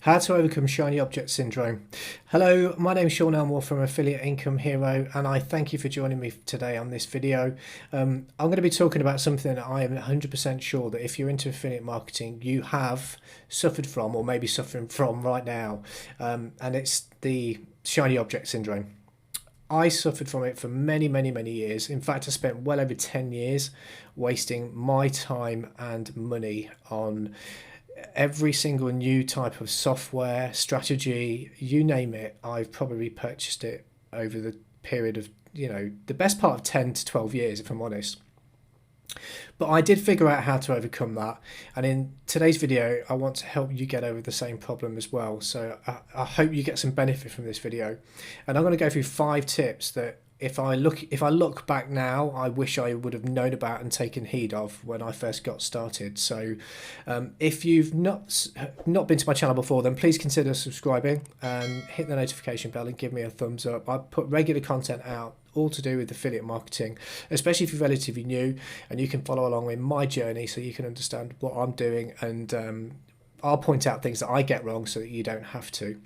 How to overcome shiny object syndrome. Hello, my name is Sean Elmore from Affiliate Income Hero, and I thank you for joining me today on this video. I'm going to be talking about something that I am 100% sure that if you're into affiliate marketing, you have suffered from or maybe suffering from right now, and it's the shiny object syndrome. I suffered from it for many years. In fact, I spent well over 10 years wasting my time and money on every single new type of software, strategy, you name it. I've probably purchased it over the period of, the best part of 10 to 12 years, if I'm honest. But I did figure out how to overcome that, and in today's video I want to help you get over the same problem as well. So I hope you get some benefit from this video, and I'm going to go through 5 tips that if I look back now, I wish I would have known about and taken heed of when I first got started. So if you've not been to my channel before, then please consider subscribing and hit the notification bell and give me a thumbs up. I put regular content out all to do with affiliate marketing, especially if you're relatively new, and you can follow along with my journey so you can understand what I'm doing, and I'll point out things that I get wrong so that you don't have to.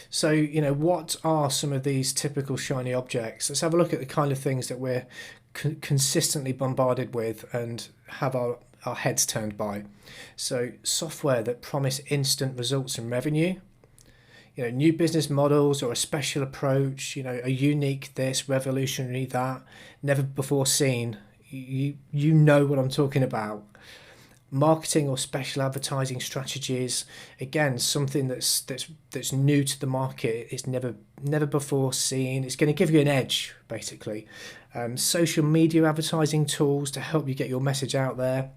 So, what are some of these typical shiny objects? Let's have a look at the kind of things that we're consistently bombarded with and have our heads turned by. So, software that promise instant results and revenue, new business models or a special approach, a unique this, revolutionary that, never before seen. You know what I'm talking about. Marketing or special advertising strategies, again, something that's new to the market. It's never before seen. It's going to give you an edge, basically. Social media advertising tools to help you get your message out there,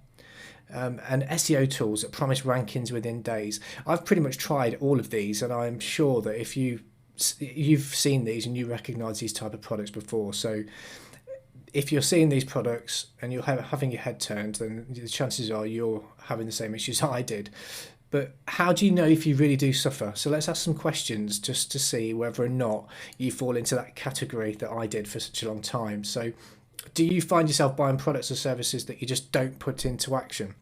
and SEO tools that promise rankings within days. I've pretty much tried all of these, and I'm sure that if you've seen these and you recognize these type of products before. So if you're seeing these products and you're having your head turned, then the chances are you're having the same issues I did. But how do you know if you really do suffer? So let's ask some questions just to see whether or not you fall into that category that I did for such a long time. So do you find yourself buying products or services that you just don't put into action?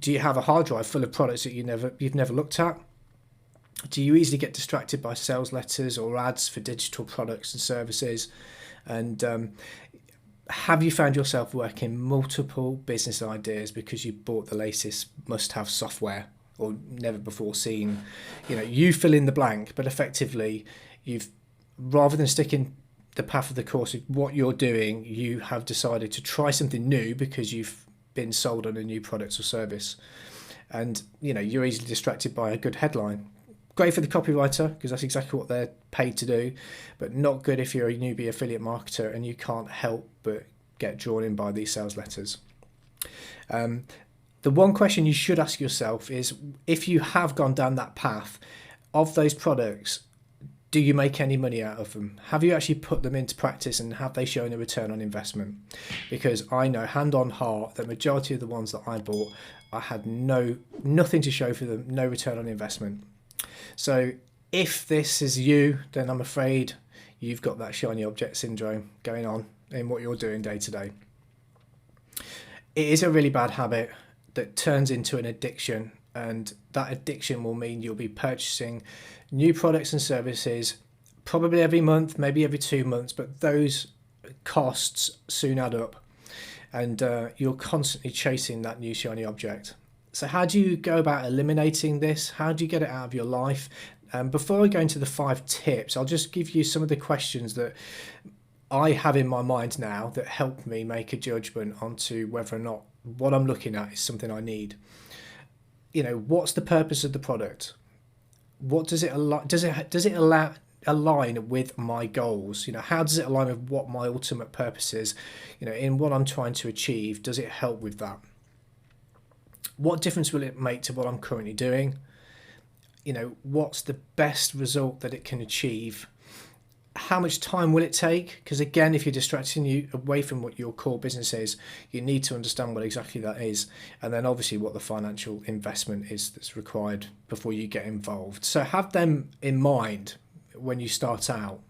Do you have a hard drive full of products that you've never looked at? Do you easily get distracted by sales letters or ads for digital products and services? And have you found yourself working multiple business ideas because you bought the latest must-have software or never before seen? You fill in the blank, but effectively you've, rather than sticking the path of the course of what you're doing, you have decided to try something new because you've been sold on a new product or service, and you're easily distracted by a good headline. Great for the copywriter because that's exactly what they're paid to do, but not good if you're a newbie affiliate marketer and you can't help but get drawn in by these sales letters. The one question you should ask yourself is, if you have gone down that path of those products, do you make any money out of them? Have you actually put them into practice, and have they shown a return on investment? Because I know hand on heart that majority of the ones that I bought, I had nothing to show for them, no return on investment. So if this is you, then I'm afraid you've got that shiny object syndrome going on in what you're doing day to day. It is a really bad habit that turns into an addiction, and that addiction will mean you'll be purchasing new products and services probably every month, maybe every 2 months, but those costs soon add up, and you're constantly chasing that new shiny object. So how do you go about eliminating this? How do you get it out of your life? Before I go into the 5 tips, I'll just give you some of the questions that I have in my mind now that help me make a judgment onto whether or not what I'm looking at is something I need. What's the purpose of the product? What does it allow? Does it align with my goals? How does it align with what my ultimate purpose is? In what I'm trying to achieve, does it help with that? What difference will it make to what I'm currently doing? What's the best result that it can achieve? How much time will it take? Because again, if you're distracting you away from what your core business is, you need to understand what exactly that is, and then obviously what the financial investment is that's required before you get involved. So have them in mind when you start out.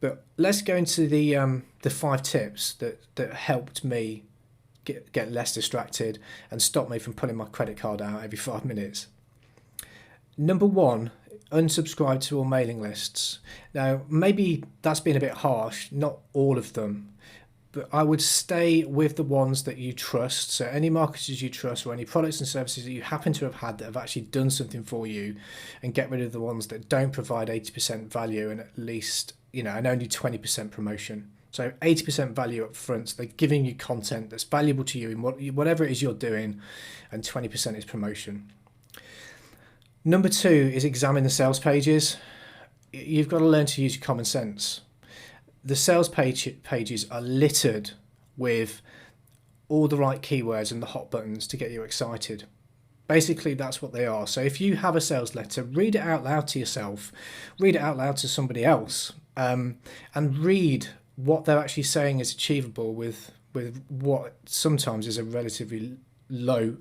But let's go into the 5 tips that helped me get less distracted and stop me from pulling my credit card out every 5 minutes. Number 1, unsubscribe to all mailing lists. Now, maybe that's been a bit harsh, not all of them, but I would stay with the ones that you trust. So any marketers you trust or any products and services that you happen to have had that have actually done something for you, and get rid of the ones that don't provide 80% value and at least, and only 20% promotion. So 80% value up front, so they're giving you content that's valuable to you in whatever it is you're doing, and 20% is promotion. Number 2 is examine the sales pages. You've got to learn to use your common sense. The sales pages are littered with all the right keywords and the hot buttons to get you excited. Basically, that's what they are. So if you have a sales letter, read it out loud to yourself, read it out loud to somebody else, and read what they're actually saying is achievable with what sometimes is a relatively low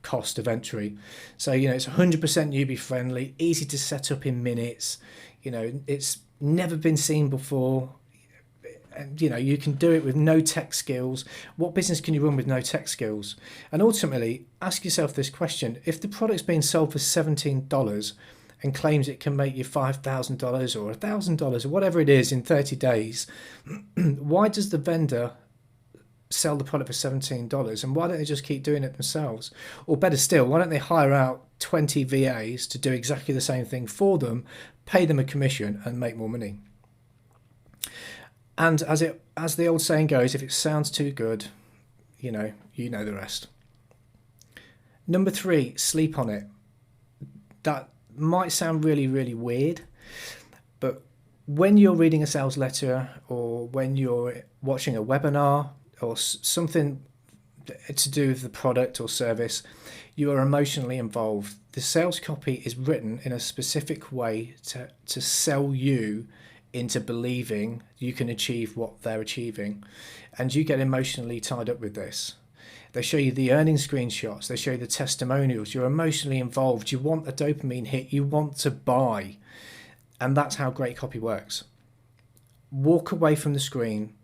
cost of entry. So it's 100% newbie friendly, easy to set up in minutes, it's never been seen before, and you can do it with no tech skills. What business can you run with no tech skills? And ultimately, ask yourself this question: if the product's being sold for $17 and claims it can make you $5,000 or $1,000 or whatever it is in 30 days, why does the vendor sell the product for $17, and why don't they just keep doing it themselves? Or better still, why don't they hire out 20 VAs to do exactly the same thing for them, pay them a commission and make more money? And as the old saying goes, if it sounds too good, you know the rest. Number 3, sleep on it. That might sound really, really weird, but when you're reading a sales letter or when you're watching a webinar or something to do with the product or service, you are emotionally involved. The sales copy is written in a specific way to sell you into believing you can achieve what they're achieving, and you get emotionally tied up with this. They show you the earnings screenshots, they show you the testimonials, you're emotionally involved, you want a dopamine hit, you want to buy, and that's how great copy works. Walk away from the screen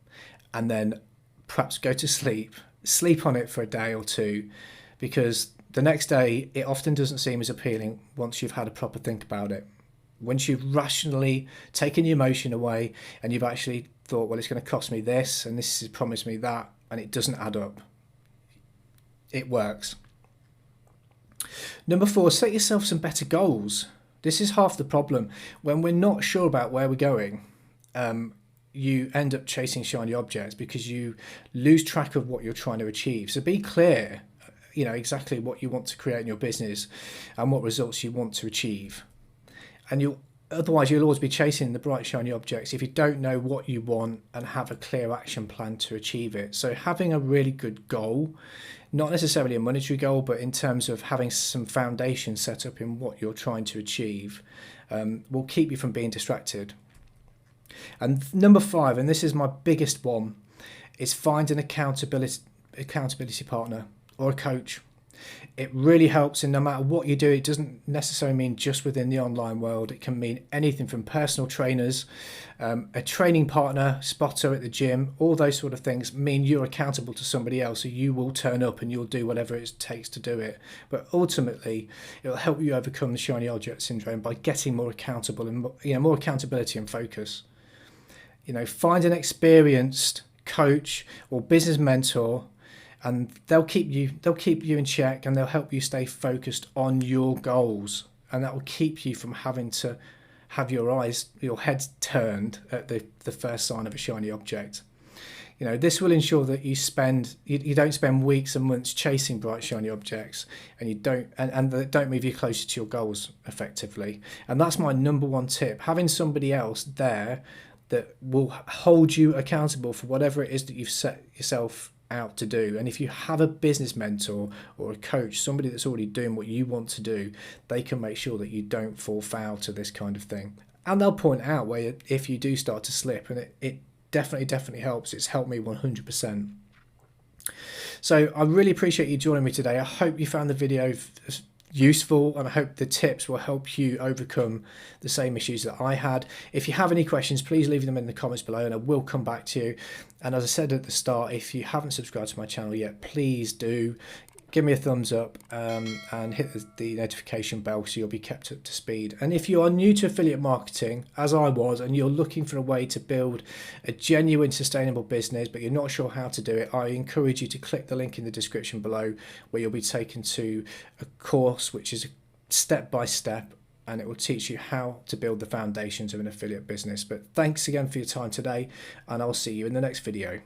and then perhaps go to sleep on it for a day or two, because the next day it often doesn't seem as appealing once you've had a proper think about it. Once you've rationally taken the emotion away and you've actually thought, well, it's going to cost me this and this has promised me that, and it doesn't add up. It works. Number 4, set yourself some better goals. This is half the problem. When we're not sure about where we're going, you end up chasing shiny objects because you lose track of what you're trying to achieve. So be clear, exactly what you want to create in your business and what results you want to achieve. And otherwise you'll always be chasing the bright shiny objects if you don't know what you want and have a clear action plan to achieve it. So having a really good goal, not necessarily a monetary goal, but in terms of having some foundation set up in what you're trying to achieve, will keep you from being distracted. And number 5, and this is my biggest one, is find an accountability partner or a coach. It really helps, and no matter what you do, it doesn't necessarily mean just within the online world. It can mean anything from personal trainers, a training partner, spotter at the gym, all those sort of things mean you're accountable to somebody else, so you will turn up and you'll do whatever it takes to do it. But ultimately, it'll help you overcome the shiny object syndrome by getting more accountable and more accountability and focus. Find an experienced coach or business mentor, and they'll keep you in check, and they'll help you stay focused on your goals, and that will keep you from having to have your head turned at the first sign of a shiny object. This will ensure that you don't spend weeks and months chasing bright shiny objects, and that don't move you closer to your goals effectively. And that's my number 1 tip: having somebody else there that will hold you accountable for whatever it is that you've set yourself out to do. And if you have a business mentor or a coach, somebody that's already doing what you want to do, they can make sure that you don't fall foul to this kind of thing. And they'll point out where if you do start to slip, and it definitely helps. It's helped me 100%. So I really appreciate you joining me today. I hope you found the video useful, and I hope the tips will help you overcome the same issues that I had. If you have any questions, please leave them in the comments below and I will come back to you. And as I said at the start, if you haven't subscribed to my channel yet, please do. Give me a thumbs up and hit the notification bell so you'll be kept up to speed. And if you are new to affiliate marketing, as I was, and you're looking for a way to build a genuine sustainable business but you're not sure how to do it, I encourage you to click the link in the description below where you'll be taken to a course which is step by step, and it will teach you how to build the foundations of an affiliate business. But thanks again for your time today, and I'll see you in the next video.